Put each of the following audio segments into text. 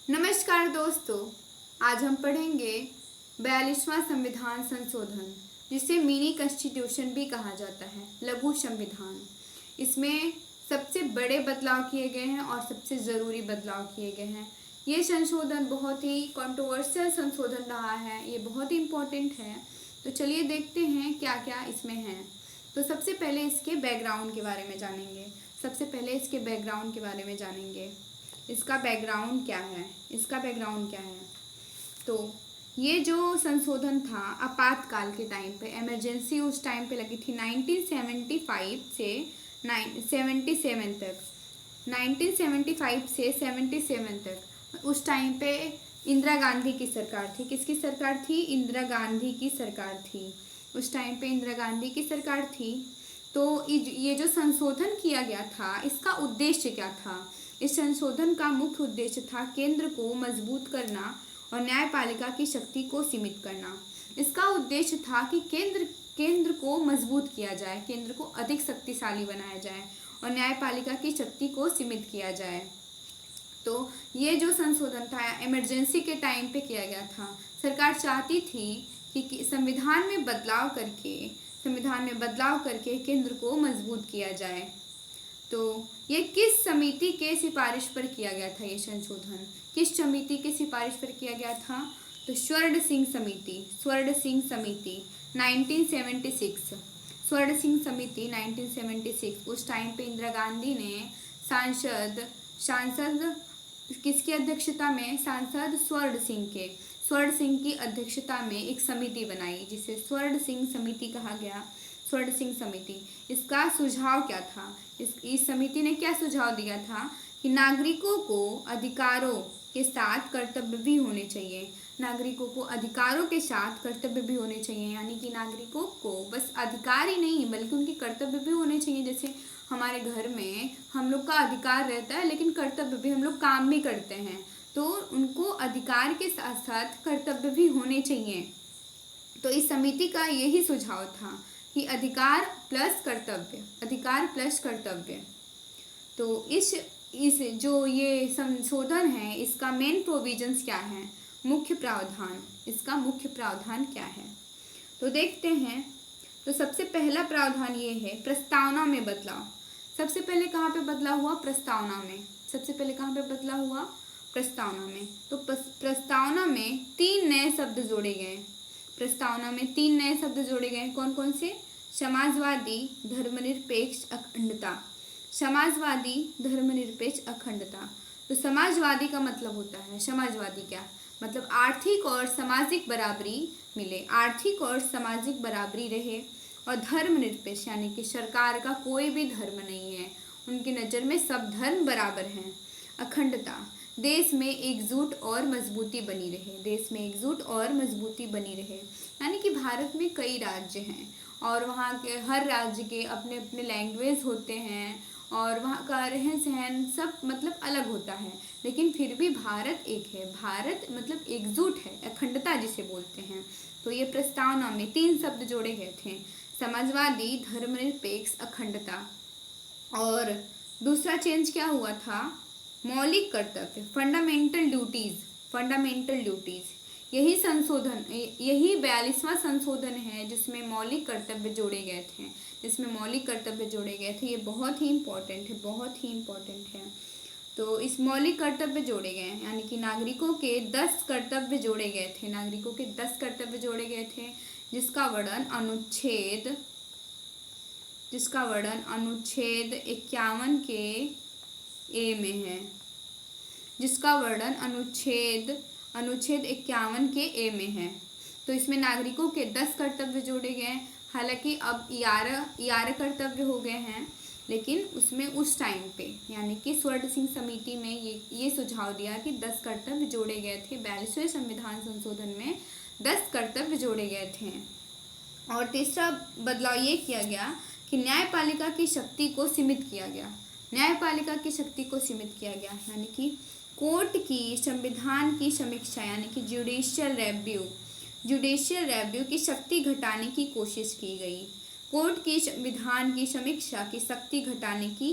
नमस्कार दोस्तों, आज हम पढ़ेंगे 42वां संविधान संशोधन, जिसे मिनी कॉन्स्टिट्यूशन भी कहा जाता है, लघु संविधान। इसमें सबसे बड़े बदलाव किए गए हैं और सबसे ज़रूरी बदलाव किए गए हैं। ये संशोधन बहुत ही कंट्रोवर्शियल संशोधन रहा है, ये बहुत ही इम्पोर्टेंट है। तो चलिए देखते हैं क्या क्या इसमें है। तो सबसे पहले इसके बैकग्राउंड के बारे में जानेंगे। इसका बैकग्राउंड क्या है? तो ये जो संशोधन था आपातकाल के टाइम पे, इमरजेंसी उस टाइम पे लगी थी 1975 से 77 तक। 1975 से 77 तक उस टाइम पे इंदिरा गांधी की सरकार थी। किसकी सरकार थी? इंदिरा गांधी की सरकार थी। उस टाइम पे इंदिरा गांधी की सरकार थी। तो ये जो संशोधन किया गया था, इसका उद्देश्य क्या था? इस संशोधन का मुख्य उद्देश्य था केंद्र को मजबूत करना और न्यायपालिका की शक्ति को सीमित करना। इसका उद्देश्य था कि केंद्र को मजबूत किया जाए, केंद्र को अधिक शक्तिशाली बनाया जाए और न्यायपालिका की शक्ति को सीमित किया जाए। तो ये जो संशोधन था इमरजेंसी के टाइम पे किया गया था। सरकार चाहती थी कि संविधान में बदलाव करके केंद्र को मजबूत किया जाए। तो ये किस समिति के सिफारिश पर किया गया था? ये संशोधन किस समिति के सिफारिश पर किया गया था? तो स्वर्ण सिंह समिति 1976। स्वर्ण सिंह समिति 1976। उस टाइम पे इंदिरा गांधी ने सांसद किसकी अध्यक्षता में? सांसद स्वर्ण सिंह की अध्यक्षता में एक समिति बनाई, जिसे स्वर्ण सिंह समिति कहा गया। स्वर्ण सिंह समिति, इसका सुझाव क्या था? इस समिति ने क्या सुझाव दिया था कि नागरिकों को अधिकारों के साथ कर्तव्य भी होने चाहिए। यानी कि नागरिकों को बस अधिकार ही नहीं बल्कि उनके कर्तव्य भी होने चाहिए। जैसे हमारे घर में हम लोग का अधिकार रहता है, लेकिन कर्तव्य भी, हम लोग काम भी करते हैं, तो उनको अधिकार के साथ साथ कर्तव्य भी होने चाहिए। तो इस समिति का यही सुझाव था कि अधिकार प्लस कर्तव्य। तो इस जो ये संशोधन है, इसका मेन प्रोविजंस क्या है? इसका मुख्य प्रावधान क्या है? तो देखते हैं। तो सबसे पहला प्रावधान ये है प्रस्तावना में बदलाव। सबसे पहले कहाँ पे बदलाव हुआ? प्रस्तावना में। तो प्रस्तावना में 3 नए शब्द जोड़े गए। कौन कौन से? समाजवादी, धर्मनिरपेक्ष, अखंडता। तो समाजवादी का मतलब होता है, समाजवादी क्या मतलब? आर्थिक और सामाजिक बराबरी रहे। और धर्मनिरपेक्ष यानी कि सरकार का कोई भी धर्म नहीं है, उनकी नज़र में सब धर्म बराबर हैं। अखंडता, देश में एकजुट और मजबूती बनी रहे। यानी कि भारत में कई राज्य हैं और वहाँ के हर राज्य के अपने अपने लैंग्वेज होते हैं और वहाँ का रहन सहन सब मतलब अलग होता है, लेकिन फिर भी भारत एक है। भारत मतलब एकजुट है, अखंडता जिसे बोलते हैं। तो ये प्रस्तावना में 3 शब्द जोड़े गए थे, समाजवादी, धर्मनिरपेक्ष, अखंडता। और दूसरा चेंज क्या हुआ था? मौलिक कर्तव्य, फंडामेंटल ड्यूटीज। यही 42वां संशोधन है जिसमें मौलिक कर्तव्य जोड़े गए थे। ये बहुत ही इम्पोर्टेंट है। तो इस मौलिक कर्तव्य जोड़े गए, यानी कि नागरिकों के 10 कर्तव्य जोड़े गए थे, जिसका वर्णन अनुच्छेद 51 के ए में है। अनुच्छेद 51 के ए में है। तो इसमें नागरिकों के 10 कर्तव्य जोड़े गए। हालांकि अब 11 कर्तव्य हो गए हैं, लेकिन उसमें उस टाइम पे यानी कि स्वर्ण सिंह समिति में ये सुझाव दिया कि 10 कर्तव्य जोड़े गए थे। 42वें संविधान संशोधन में 10 कर्तव्य जोड़े गए थे। और तीसरा बदलाव ये किया गया कि न्यायपालिका की शक्ति को सीमित किया गया। यानी कि कोर्ट की संविधान की समीक्षा यानी कि जुडिशियल रिव्यू की शक्ति घटाने की कोशिश की गई। कोर्ट की संविधान की समीक्षा की शक्ति घटाने की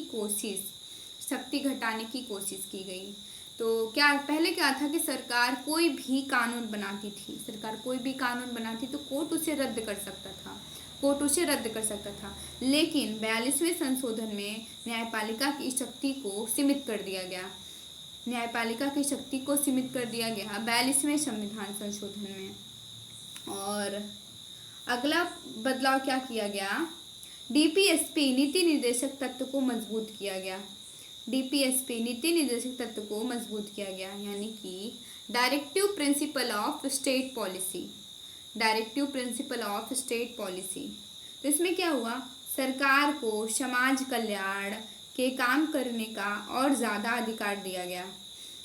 कोशिश की गई। तो क्या पहले क्या था कि सरकार कोई भी कानून बनाती तो कोर्ट उसे रद्द कर सकता था, लेकिन 42वें संशोधन में न्यायपालिका की शक्ति को सीमित कर दिया गया 42वें संविधान संशोधन में। और अगला बदलाव क्या किया गया, डीपीएसपी नीति निर्देशक तत्व को मजबूत किया गया। यानी कि directive principle of state policy. तो इसमें क्या हुआ, सरकार को समाज कल्याण के काम करने का और ज़्यादा अधिकार दिया गया।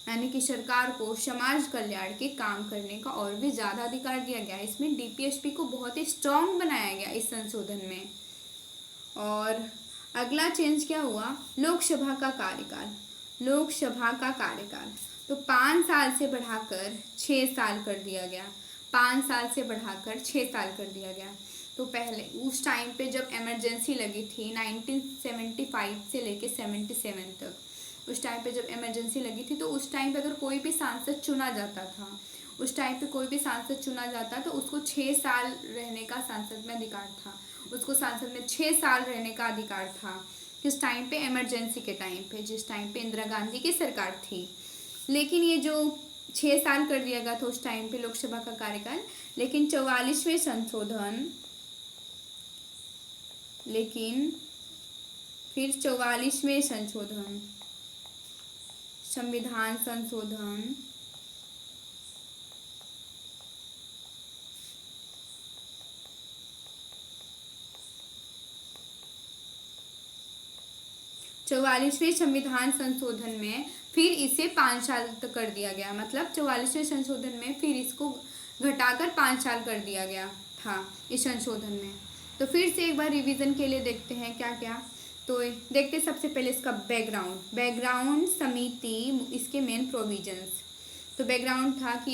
यानी कि सरकार को समाज कल्याण के काम करने का और भी ज़्यादा अधिकार दिया गया। इसमें डीपीएसपी को बहुत ही स्ट्रॉन्ग बनाया गया इस संशोधन में। और अगला चेंज क्या हुआ, लोकसभा का कार्यकाल तो 5 साल से बढ़ाकर 6 साल कर दिया गया। तो पहले उस टाइम पे जब इमरजेंसी लगी थी 1975 से लेके 77 तक, उस टाइम पे जब इमरजेंसी लगी थी तो उस टाइम पे अगर कोई भी सांसद चुना जाता तो उसको 6 साल रहने का सांसद में अधिकार था। सांसद में 6 साल रहने का अधिकार था। किस टाइम पे, इमरजेंसी के टाइम पे, जिस टाइम पे इंदिरा गांधी की सरकार थी। लेकिन ये जो 6 साल कर दिया गया था उस टाइम पे लोकसभा का कार्यकाल, लेकिन 44वें संविधान संशोधन 44वें संविधान संशोधन में फिर इसे 5 साल तक कर दिया गया। मतलब 44वें संशोधन में फिर इसको घटाकर 5 साल कर दिया गया था इस संशोधन में। तो फिर से एक बार रिवीजन के लिए देखते हैं क्या क्या। तो देखते सबसे पहले इसका बैकग्राउंड समिति, इसके मेन प्रोविजंस। तो बैकग्राउंड था कि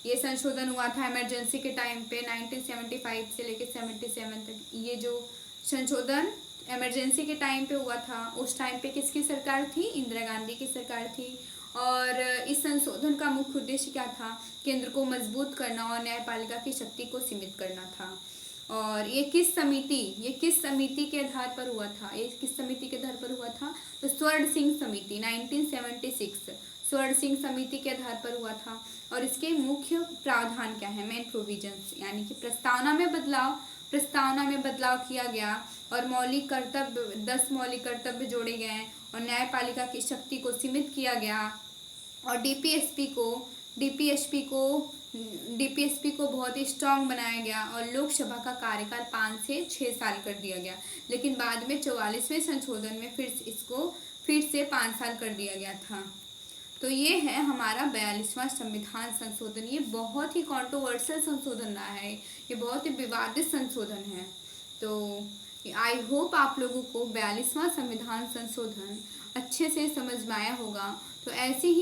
ये संशोधन हुआ था इमरजेंसी के टाइम पे 1975 से लेकर 77 तक। ये जो संशोधन इमरजेंसी के टाइम पे हुआ था, उस टाइम पे किसकी सरकार थी, इंदिरा गांधी की सरकार थी। और इस संशोधन का मुख्य उद्देश्य क्या था, केंद्र को मजबूत करना और न्यायपालिका की शक्ति को सीमित करना था। और ये किस समिति के आधार पर हुआ था, तो स्वर्ण सिंह समिति 1976 स्वर्ण सिंह समिति के आधार पर हुआ था। और इसके मुख्य प्रावधान क्या है, मेन प्रोविजंस, यानी कि प्रस्तावना में बदलाव किया गया और 10 मौलिक कर्तव्य जोड़े गए और न्यायपालिका की शक्ति को सीमित किया गया। और डीपीएसपी को बहुत ही स्ट्रांग बनाया गया और लोकसभा का कार्यकाल 5 से 6 साल कर दिया गया। लेकिन बाद में 44वें संशोधन में फिर से 5 साल कर दिया गया था। तो ये है हमारा 42वां संविधान संशोधन। ये बहुत ही कॉन्ट्रोवर्शियल संशोधन रहा है, ये बहुत ही विवादित संशोधन है। तो आई होप आप लोगों को 42वां संविधान संशोधन अच्छे से समझ में आया होगा। तो ऐसे ही